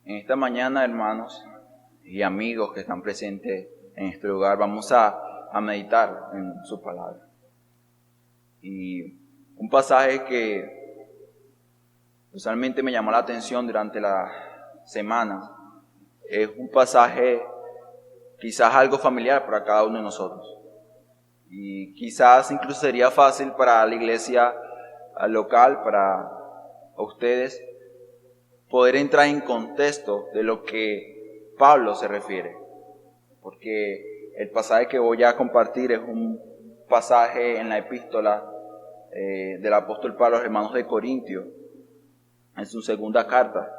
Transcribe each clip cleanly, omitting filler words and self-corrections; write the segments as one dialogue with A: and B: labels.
A: En esta mañana, hermanos y amigos que están presentes en este lugar, vamos a meditar en su palabra. Y un pasaje que personalmente me llamó la atención durante la semana es un pasaje quizás algo familiar para cada uno de nosotros. Y quizás incluso sería fácil para la iglesia local, para ustedes, poder entrar en contexto de lo que Pablo se refiere. Porque el pasaje que voy a compartir es un pasaje en la epístola del apóstol Pablo a los hermanos de Corintios, en su segunda carta.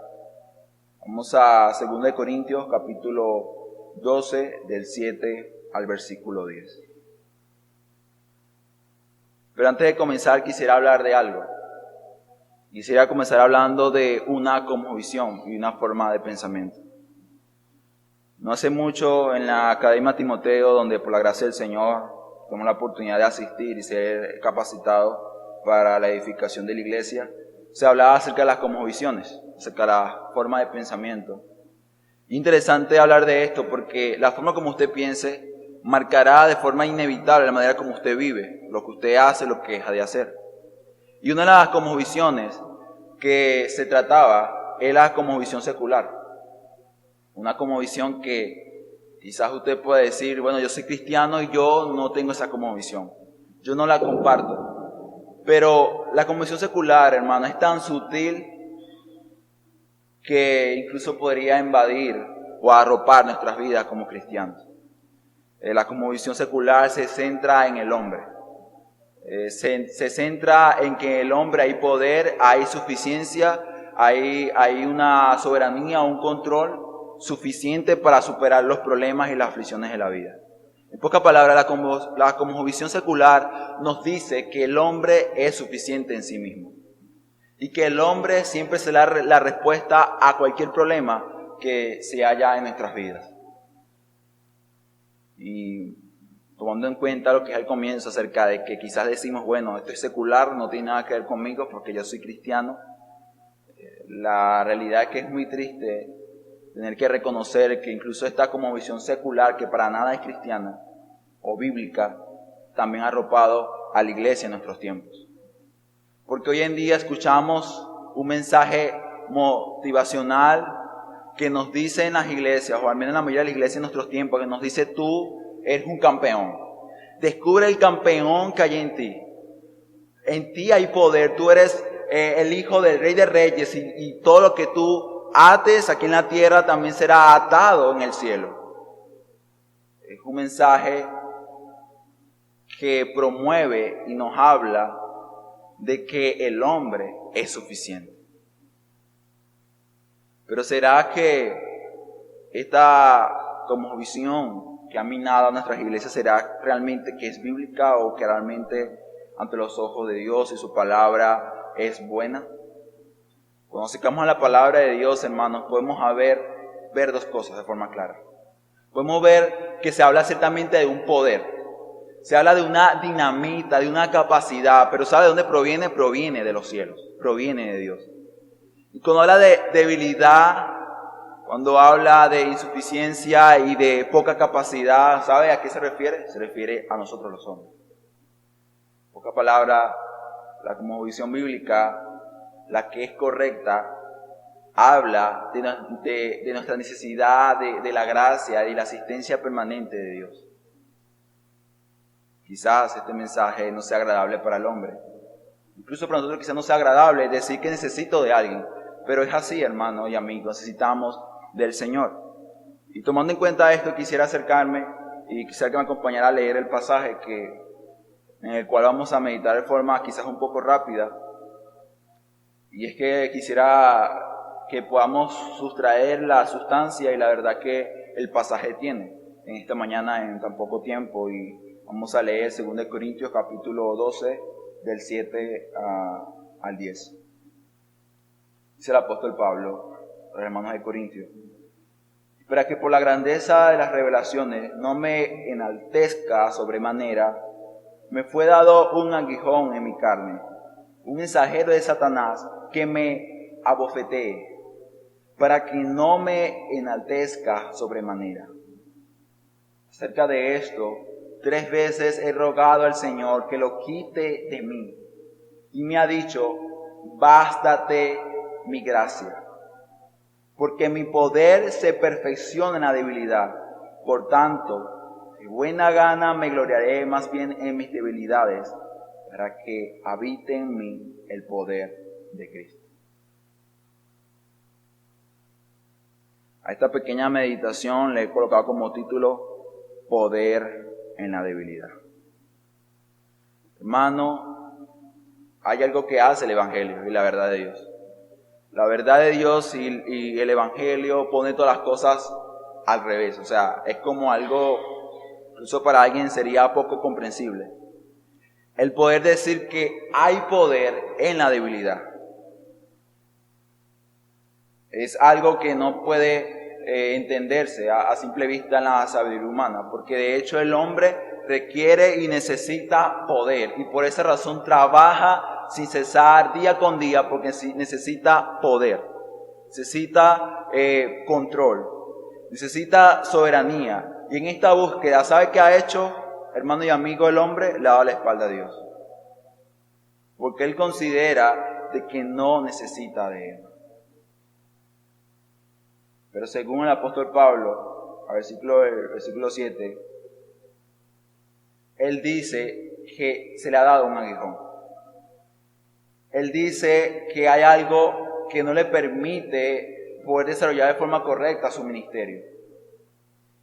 A: Vamos a 2 de Corintios, capítulo 12, del 7 al versículo 10. Pero antes de comenzar quisiera hablar de algo. Quisiera comenzar hablando de una cosmovisión y una forma de pensamiento. No hace mucho en la Academia Timoteo, donde por la gracia del Señor tuve la oportunidad de asistir y ser capacitado para la edificación de la iglesia, se hablaba acerca de las cosmovisiones, acerca de la forma de pensamiento. Interesante hablar de esto porque la forma como usted piense marcará de forma inevitable la manera como usted vive, lo que usted hace, lo que deja de hacer. Y una de las cosmovisiones que se trataba era la cosmovisión secular. Una cosmovisión que quizás usted puede decir, bueno, yo soy cristiano y yo no tengo esa cosmovisión. Yo no la comparto. Pero la cosmovisión secular, hermano, es tan sutil que incluso podría invadir o arropar nuestras vidas como cristianos. La cosmovisión secular se centra en el hombre. Se centra en que en el hombre hay poder, hay suficiencia, hay una soberanía, un control suficiente para superar los problemas y las aflicciones de la vida. En pocas palabras, la cosmovisión secular nos dice que el hombre es suficiente en sí mismo y que el hombre siempre será la respuesta a cualquier problema que se haya en nuestras vidas. Y tomando en cuenta lo que es el comienzo acerca de que quizás decimos, bueno, esto es secular, no tiene nada que ver conmigo porque yo soy cristiano. La realidad es que es muy triste tener que reconocer que incluso esta cosmovisión secular, que para nada es cristiana o bíblica, también ha arropado a la iglesia en nuestros tiempos. Porque hoy en día escuchamos un mensaje motivacional que nos dice en las iglesias, o al menos en la mayoría de las iglesias en nuestros tiempos, que nos dice: tú eres un campeón. Descubre el campeón que hay en ti. En ti hay poder. Tú eres el hijo del Rey de Reyes y todo lo que tú ates aquí en la tierra también será atado en el cielo. Es un mensaje que promueve y nos habla de que el hombre es suficiente. Pero ¿será que esta cosmovisión que ha minado a nuestras iglesias será realmente que es bíblica o que realmente ante los ojos de Dios y su palabra es buena? Cuando acercamos a la palabra de Dios, hermanos, podemos ver dos cosas de forma clara. Podemos ver que se habla ciertamente de un poder. Se habla de una dinamita, de una capacidad, pero ¿sabe de dónde proviene? Proviene de los cielos, proviene de Dios. Y cuando habla de debilidad, cuando habla de insuficiencia y de poca capacidad, ¿sabe a qué se refiere? Se refiere a nosotros los hombres. En pocas palabras, la cosmovisión bíblica, la que es correcta, habla de nuestra necesidad de la gracia y la asistencia permanente de Dios. Quizás este mensaje no sea agradable para el hombre. Incluso para nosotros quizás no sea agradable decir que necesito de alguien. Pero es así, hermano y amigos, necesitamos del Señor. Y tomando en cuenta esto, quisiera acercarme y quisiera que me acompañara a leer el pasaje en el cual vamos a meditar de forma quizás un poco rápida. Y es que quisiera que podamos sustraer la sustancia y la verdad que el pasaje tiene en esta mañana en tan poco tiempo. Y vamos a leer 2 de Corintios capítulo 12 del 7 al 10. Dice el apóstol Pablo a los hermanos de Corintios: para que por la grandeza de las revelaciones no me enaltezca sobremanera, me fue dado un aguijón en mi carne, un mensajero de Satanás que me abofetee, para que no me enaltezca sobremanera. Acerca de esto, 3 veces he rogado al Señor que lo quite de mí, y me ha dicho: bástate mi gracia, porque mi poder se perfecciona en la debilidad. Por tanto, de buena gana me gloriaré más bien en mis debilidades, para que habite en mí el poder de Cristo. A esta pequeña meditación le he colocado como título: Poder en la debilidad. Hermano, hay algo que hace el Evangelio y la verdad de Dios. La verdad de Dios y el Evangelio pone todas las cosas al revés. O sea, es como algo, incluso para alguien sería poco comprensible. El poder decir que hay poder en la debilidad. Es algo que no puede entenderse a simple vista en la sabiduría humana, porque de hecho el hombre requiere y necesita poder, y por esa razón trabaja sin cesar día con día, porque necesita poder, necesita control, necesita soberanía. Y en esta búsqueda, ¿sabe qué ha hecho, hermano y amigo, el hombre? Le ha dado la espalda a Dios, porque él considera de que no necesita de él. Pero según el apóstol Pablo, versículo 7, él dice que se le ha dado un aguijón. Él dice que hay algo que no le permite poder desarrollar de forma correcta su ministerio.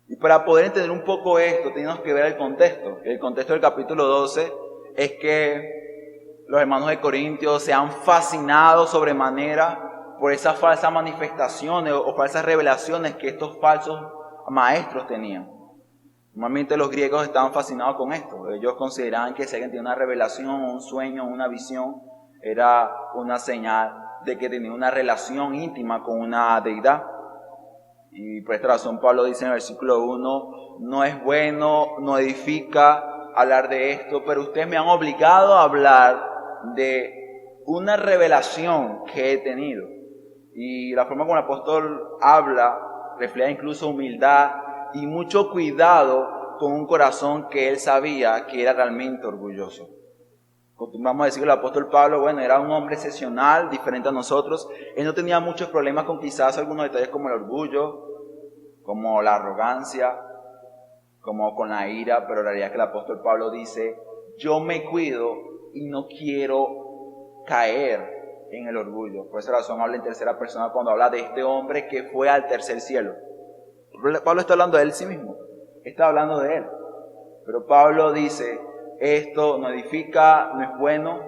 A: Y para poder entender un poco esto, tenemos que ver el contexto. El contexto del capítulo 12 es que los hermanos de Corintios se han fascinado sobremanera por esas falsas manifestaciones o falsas revelaciones que estos falsos maestros tenían. Normalmente los griegos estaban fascinados con esto. Ellos consideraban que si alguien tenía una revelación, un sueño, una visión, era una señal de que tenía una relación íntima con una deidad. Y por esta razón Pablo dice en el versículo 1, no es bueno, no edifica hablar de esto, pero ustedes me han obligado a hablar de una revelación que he tenido. Y la forma como el apóstol habla refleja incluso humildad y mucho cuidado con un corazón que él sabía que era realmente orgulloso. Vamos a decir que el apóstol Pablo, bueno, era un hombre excepcional, diferente a nosotros. Él no tenía muchos problemas con quizás algunos detalles como el orgullo, como la arrogancia, como con la ira, pero la realidad es que el apóstol Pablo dice: yo me cuido y no quiero caer en el orgullo. Por esa razón habla en tercera persona cuando habla de este hombre que fue al tercer cielo. Pablo está hablando de él sí mismo, está hablando de él. Pero Pablo dice: esto no edifica, no es bueno.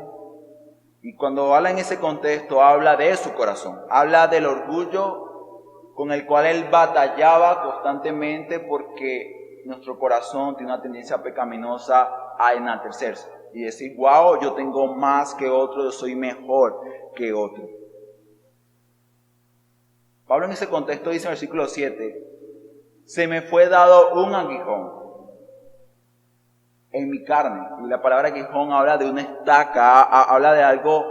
A: Y cuando habla en ese contexto, habla de su corazón, habla del orgullo con el cual él batallaba constantemente, porque nuestro corazón tiene una tendencia pecaminosa a enaltecerse y decir: wow, yo tengo más que otro, yo soy mejor que otro. Pablo en ese contexto dice en el versículo 7, se me fue dado un aguijón en mi carne. Y la palabra aguijón habla de una estaca, habla de algo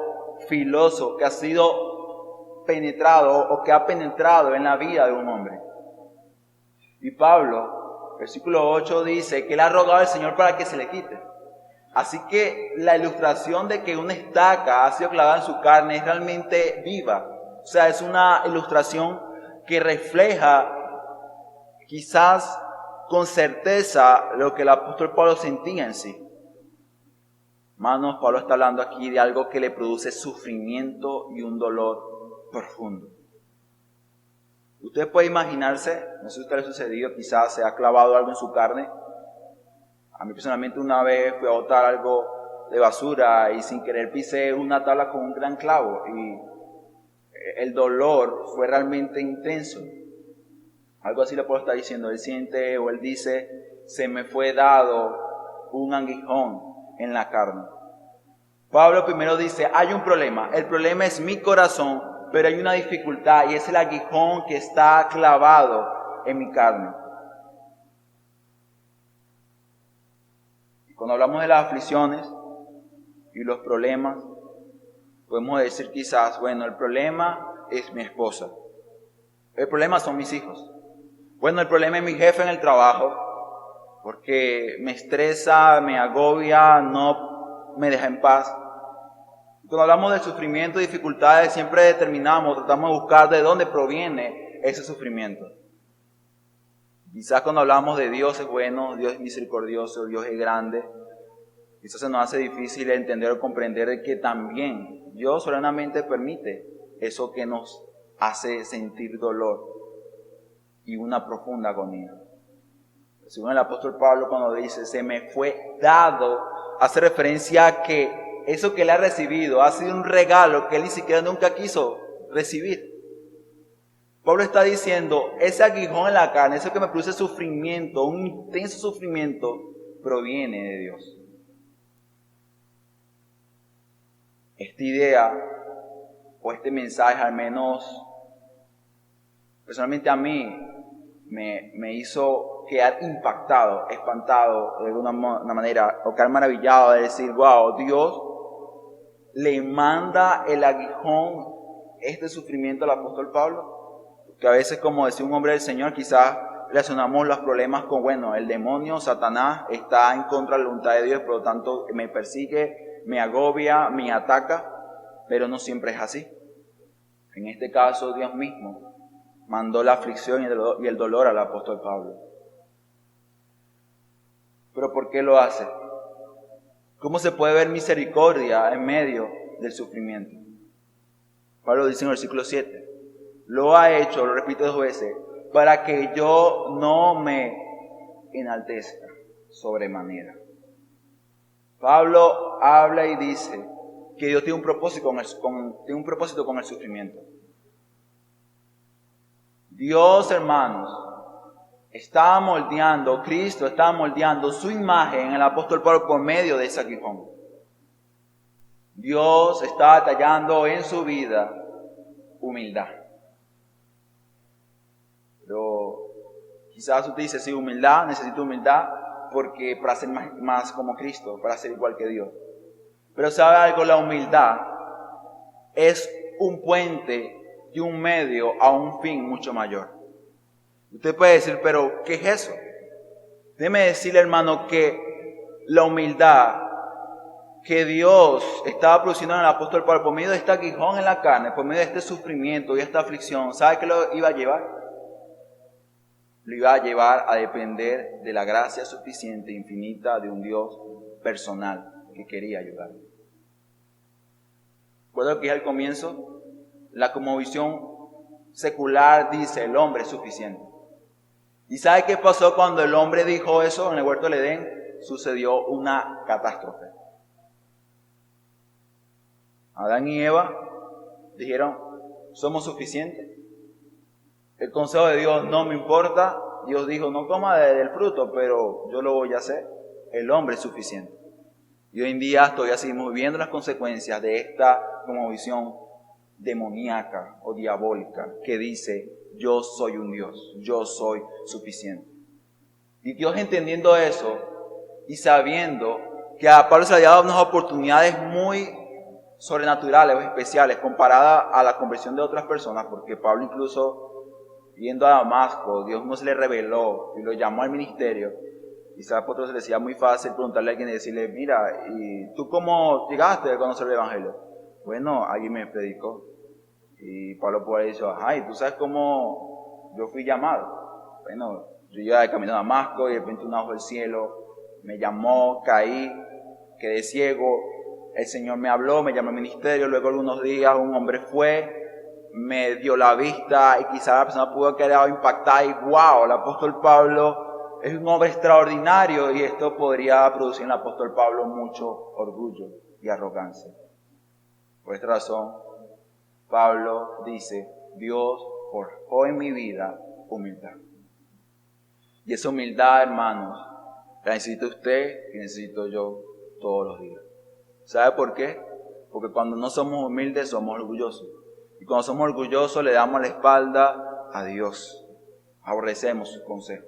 A: filoso que ha sido penetrado o que ha penetrado en la vida de un hombre. Y Pablo, versículo 8, dice que le ha rogado al Señor para que se le quite. Así que la ilustración de que una estaca ha sido clavada en su carne es realmente viva. O sea, es una ilustración que refleja quizás con certeza lo que el apóstol Pablo sentía en sí. Hermanos, Pablo está hablando aquí de algo que le produce sufrimiento y un dolor profundo. Usted puede imaginarse, no sé si a usted le ha sucedido, quizás se ha clavado algo en su carne. A mí personalmente una vez fui a botar algo de basura y sin querer pisé una tabla con un gran clavo y el dolor fue realmente intenso. Algo así le puedo estar diciendo. Él siente o él dice: se me fue dado un aguijón en la carne. Pablo primero dice: hay un problema. El problema es mi corazón, pero hay una dificultad y es el aguijón que está clavado en mi carne. Cuando hablamos de las aflicciones y los problemas, podemos decir quizás: bueno, el problema es mi esposa. El problema son mis hijos. Bueno, el problema es mi jefe en el trabajo, porque me estresa, me agobia, no me deja en paz. Cuando hablamos de sufrimiento y dificultades, siempre tratamos de buscar de dónde proviene ese sufrimiento. Quizás cuando hablamos de Dios es bueno, Dios es misericordioso, Dios es grande, quizás se nos hace difícil entender o comprender que también Dios soberanamente permite eso que nos hace sentir dolor y una profunda agonía. Según el apóstol Pablo cuando dice, se me fue dado, hace referencia a que eso que él ha recibido ha sido un regalo que él ni siquiera nunca quiso recibir. Pablo está diciendo, ese aguijón en la carne, eso que me produce sufrimiento, un intenso sufrimiento, proviene de Dios. Esta idea o este mensaje, al menos personalmente a mí, me hizo quedar impactado, espantado de alguna manera, o quedar maravillado de decir, wow, Dios le manda el aguijón, este sufrimiento al apóstol Pablo. Que a veces, como decía un hombre del Señor, quizás relacionamos los problemas con, bueno, el demonio, Satanás, está en contra de la voluntad de Dios, por lo tanto me persigue, me agobia, me ataca, pero no siempre es así. En este caso, Dios mismo mandó la aflicción y el dolor al apóstol Pablo. ¿Pero por qué lo hace? ¿Cómo se puede ver misericordia en medio del sufrimiento? Pablo dice en el versículo 7, lo ha hecho, lo repito 2 veces, para que yo no me enaltezca sobremanera. Pablo habla y dice que Dios tiene un propósito con el sufrimiento. Dios, hermanos, Cristo estaba moldeando su imagen en el apóstol Pablo por medio de ese aguijón. Dios estaba tallando en su vida humildad. Pero quizás usted dice, sí, humildad, necesito humildad porque para ser más como Cristo, para ser igual que Dios. Pero ¿sabe algo? La humildad es un puente y un medio a un fin mucho mayor. Usted puede decir, pero ¿qué es eso? Déjeme decirle, hermano, que la humildad que Dios estaba produciendo en el apóstol Pablo por medio de este aguijón en la carne, por medio de este sufrimiento y esta aflicción, ¿sabe qué lo iba a llevar? Lo iba a llevar a depender de la gracia suficiente e infinita de un Dios personal que quería ayudarlo. ¿Recuerda lo que dije al comienzo? La cosmovisión secular dice, el hombre es suficiente. ¿Y sabe qué pasó cuando el hombre dijo eso en el huerto del Edén? Sucedió una catástrofe. Adán y Eva dijeron, somos suficientes. El consejo de Dios no me importa. Dios dijo, no coma del fruto, pero yo lo voy a hacer. El hombre es suficiente. Y hoy en día todavía seguimos viviendo las consecuencias de esta cosmovisión demoníaca o diabólica que dice, yo soy un Dios, yo soy suficiente. Y Dios, entendiendo eso y sabiendo que a Pablo se le había dado unas oportunidades muy sobrenaturales o especiales comparadas a la conversión de otras personas, porque Pablo incluso yendo a Damasco, Dios no se le reveló y lo llamó al ministerio. Quizás por otro se le decía muy fácil preguntarle a alguien y decirle, mira, ¿y tú cómo llegaste a conocer el Evangelio? Bueno, alguien me predicó. Y Pablo por ahí dijo, ay, ¿tú sabes cómo yo fui llamado? Bueno, yo iba de camino a Damasco y de repente una voz del cielo me llamó, caí, quedé ciego. El Señor me habló, me llamó al ministerio, luego algunos días un hombre fue, me dio la vista y quizá la persona pudo quedar impactada y wow, el apóstol Pablo es un hombre extraordinario y esto podría producir en el apóstol Pablo mucho orgullo y arrogancia. Por esta razón, Pablo dice, Dios forjó en mi vida humildad. Y esa humildad, hermanos, la necesita usted y necesito yo todos los días. ¿Sabe por qué? Porque cuando no somos humildes somos orgullosos. Y cuando somos orgullosos le damos la espalda a Dios. Aborrecemos sus consejos.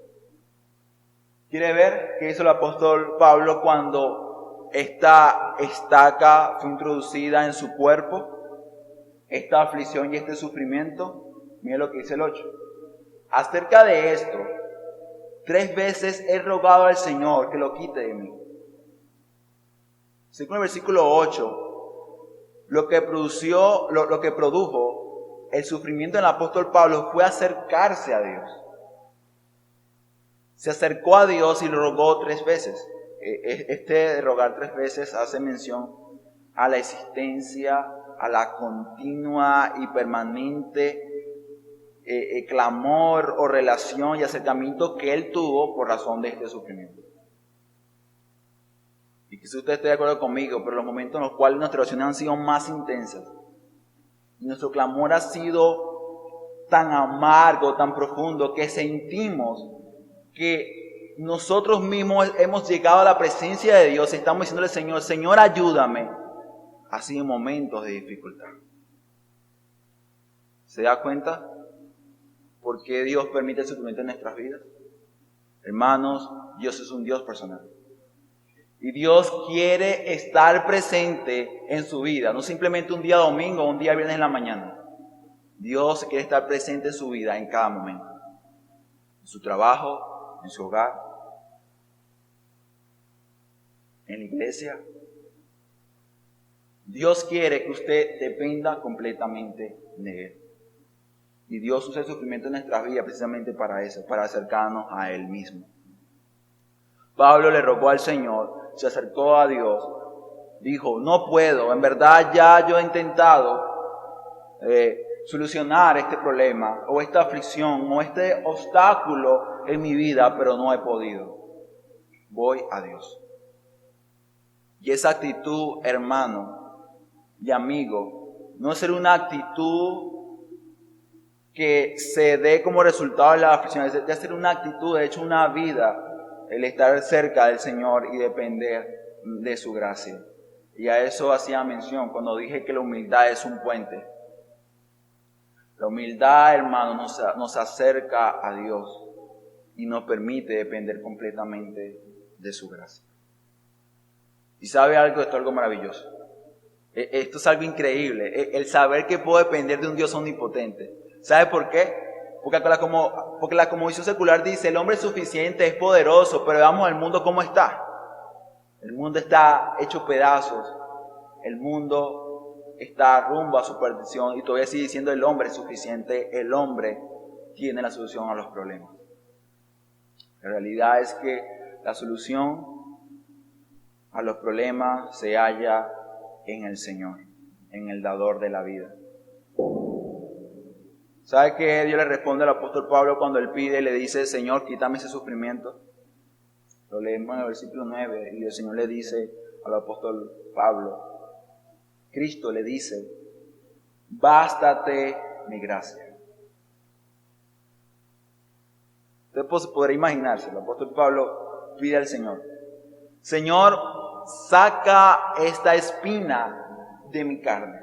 A: ¿Quiere ver qué hizo el apóstol Pablo cuando esta estaca fue introducida en su cuerpo? Esta aflicción y este sufrimiento. Mire lo que dice el 8. Acerca de esto, 3 veces he rogado al Señor que lo quite de mí. Según el versículo 8, lo que produjo el sufrimiento del apóstol Pablo fue acercarse a Dios. Se acercó a Dios y lo rogó 3 veces. Este rogar 3 veces hace mención a la existencia, a la continua y permanente clamor o relación y acercamiento que él tuvo por razón de este sufrimiento. Y quizás usted esté de acuerdo conmigo, pero los momentos en los cuales nuestras oraciones han sido más intensas y nuestro clamor ha sido tan amargo, tan profundo, que sentimos que nosotros mismos hemos llegado a la presencia de Dios y estamos diciéndole al Señor, Señor, ayúdame, así en momentos de dificultad. ¿Se da cuenta por qué Dios permite el sufrimiento en nuestras vidas? Hermanos, Dios es un Dios personal. Y Dios quiere estar presente en su vida, no simplemente un día domingo o un día viernes en la mañana. Dios quiere estar presente en su vida en cada momento. En su trabajo, en su hogar, en la iglesia. Dios quiere que usted dependa completamente de Él. Y Dios usa el sufrimiento en nuestras vidas precisamente para eso, para acercarnos a Él mismo. Pablo le rogó al Señor, se acercó a Dios, dijo, no puedo, en verdad ya yo he intentado solucionar este problema, o esta aflicción, o este obstáculo en mi vida, pero no he podido. Voy a Dios. Y esa actitud, hermano y amigo, no es ser una actitud que se dé como resultado de la aflicción, es de ser una actitud, de hecho una vida, el estar cerca del Señor y depender de su gracia. Y a eso hacía mención cuando dije que la humildad es un puente. La humildad, hermano, nos acerca a Dios y nos permite depender completamente de su gracia. Y sabe algo, esto es algo maravilloso. Esto es algo increíble, el saber que puedo depender de un Dios omnipotente. ¿Sabe por qué? Porque la cosmovisión secular dice, el hombre es suficiente, es poderoso, pero veamos el mundo cómo está. El mundo está hecho pedazos, el mundo está rumbo a su perdición y todavía sigue diciendo el hombre es suficiente, el hombre tiene la solución a los problemas. La realidad es que la solución a los problemas se halla en el Señor, en el dador de la vida. ¿Sabe qué Dios le responde al apóstol Pablo cuando él pide y le dice, Señor, quítame ese sufrimiento? Lo leemos en el versículo 9 y el Señor le dice al apóstol Pablo, Cristo le dice, bástate mi gracia. Usted podrá imaginarse, el apóstol Pablo pide al Señor, Señor, saca esta espina de mi carne.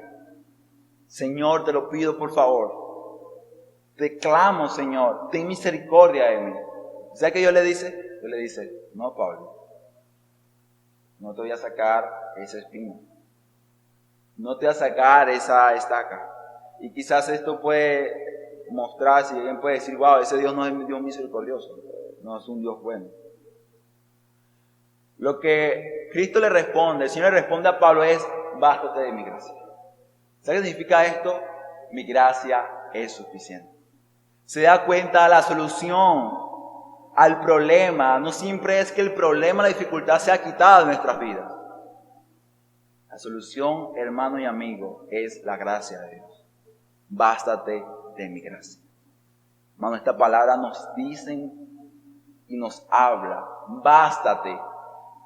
A: Señor, te lo pido por favor. Te clamo, Señor, ten misericordia de mí. ¿Sabe qué Dios le dice? Dios le dice, no, Pablo, no te voy a sacar esa espina. No te voy a sacar esa estaca. Y quizás esto puede mostrar, si alguien puede decir, wow, ese Dios no es un Dios misericordioso, no es un Dios bueno. Lo que Cristo le responde, el Señor le responde a Pablo es, bástate de mi gracia. ¿Sabe qué significa esto? Mi gracia es suficiente. Se da cuenta, la solución al problema no siempre es que el problema, la dificultad sea quitada de nuestras vidas. La solución, hermano y amigo, es la gracia de Dios. Bástate de mi gracia. Hermano, esta palabra nos dice y nos habla. Bástate.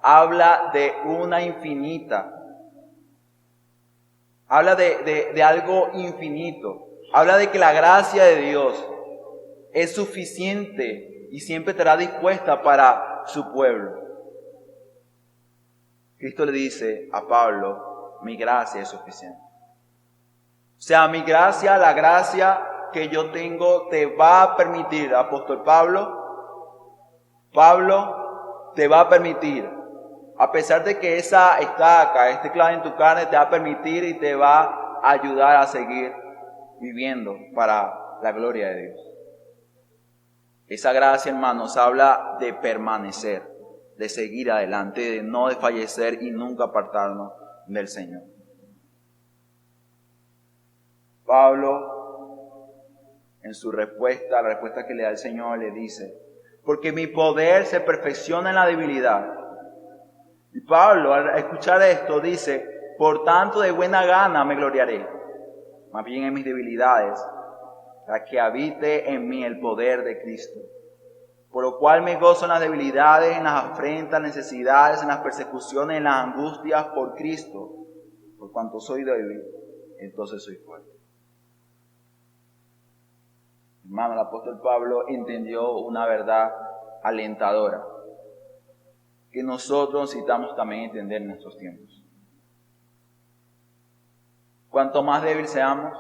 A: Habla de una infinita. Habla de algo infinito. Habla de que la gracia de Dios es suficiente y siempre estará dispuesta para su pueblo. Cristo le dice a Pablo, mi gracia es suficiente. O sea, mi gracia, la gracia que yo tengo te va a permitir, apóstol Pablo, te va a permitir, a pesar de que esa estaca, este clavo en tu carne te va a permitir y te va a ayudar a seguir viviendo para la gloria de Dios. Esa gracia, hermanos, habla de permanecer, de seguir adelante, de no desfallecer y nunca apartarnos del Señor. Pablo, en su respuesta, la respuesta que le da el Señor, le dice: porque mi poder se perfecciona en la debilidad. Y Pablo, al escuchar esto, dice: por tanto, de buena gana me gloriaré, más bien en mis debilidades, para que habite en mí el poder de Cristo. Por lo cual me gozo en las debilidades, en las afrentas, necesidades, en las persecuciones, en las angustias por Cristo. Por cuanto soy débil, entonces soy fuerte. Hermano, el apóstol Pablo entendió una verdad alentadora que nosotros necesitamos también entender en nuestros tiempos. Cuanto más débil seamos,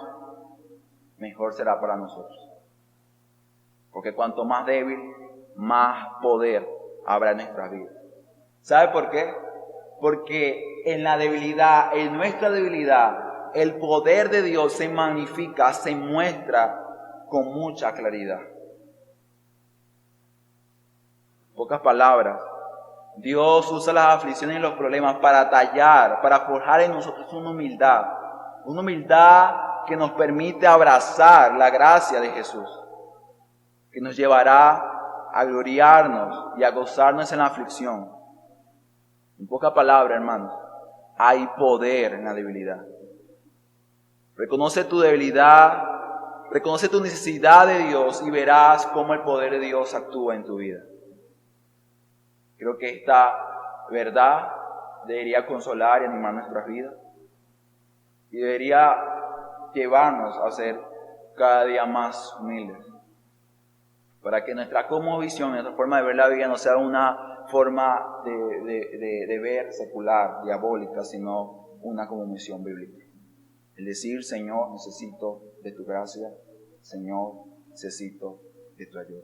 A: mejor será para nosotros. Porque cuanto más débil, más poder habrá en nuestras vidas. ¿Sabe por qué? Porque en la debilidad, en nuestra debilidad, el poder de Dios se magnifica, se muestra con mucha claridad. En pocas palabras, Dios usa las aflicciones y los problemas para tallar, para forjar en nosotros una humildad que nos permite abrazar la gracia de Jesús, que nos llevará a gloriarnos y a gozarnos en la aflicción. En pocas palabras, hermanos, hay poder en la debilidad. Reconoce tu debilidad, reconoce tu necesidad de Dios y verás cómo el poder de Dios actúa en tu vida. Creo que esta verdad debería consolar y animar nuestras vidas y debería llevarnos a ser cada día más humildes, para que nuestra cosmovisión, nuestra forma de ver la vida no sea una forma de ver secular, diabólica, sino una cosmovisión bíblica. El decir: Señor, necesito de tu gracia, Señor, necesito de tu ayuda.